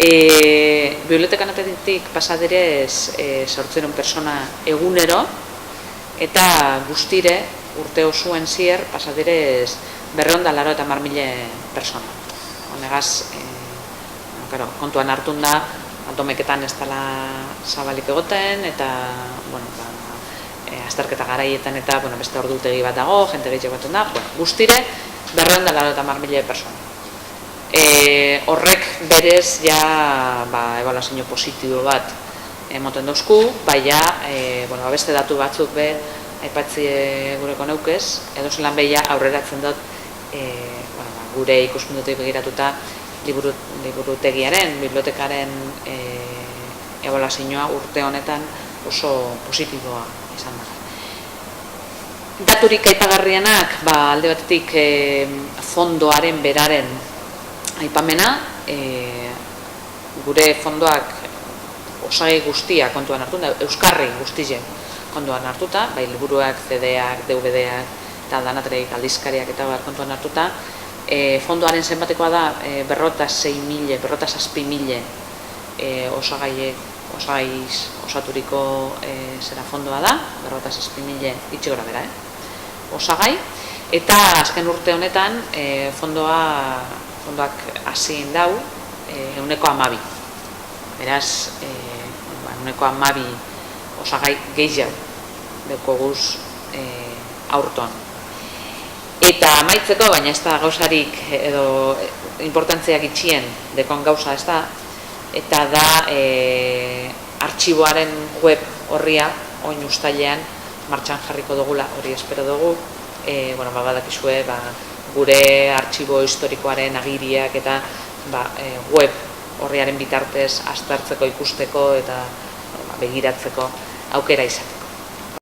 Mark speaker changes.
Speaker 1: Bibliotekanetatik pasaderez 800 persona egunero, eta guztire urte osuen zier pasaderez 280.000 persona. Honegaz, kontuan hartun da, domeketan ez dela zabalik egoten, eta azterketa garaietan eta beste ordutegi bat dago, jente gehiago baten da, guztire 280.000 persona. Horrek berez ja ebaluazio positibo bat emoten dauzku, baina beste datu batzuk be aipatzi gureko neukez, edo zelan behia aurreratzen dut gure ikuspuntutik begiratuta liburutegiaren, bibliotekaren ebaluazioa urte honetan oso positiboa izan da. Daturik aipagarrienak, alde batetik fondoaren beraren aipamena, gure fondoak osagai guztia kontuan hartuta, euskarri guztien kontuan hartuta, bai liburuak, CD-ak, DVD-ak eta danatreik aldizkariak eta kontuan hartuta, fondoaren zenbatekoa da 46.000 osagaiz osaturiko zera fondoa da, 46.000 itxigora bera, osagai, eta azken urte honetan fondoak hasien dau 12%. Beraz, 12% osagai gehiago dekoguz aurton. Eta amaitzeko, baina ez da gauzarik edo importantziak itxien dekon gauza ez da, eta da artxiboaren web horria oin ustailean martxan jarriko dugula, hori espero dugu, badakizue gure artxibo historikoaren agiriak eta web horriaren bitartez aztertzeko, ikusteko eta begiratzeko aukera izateko.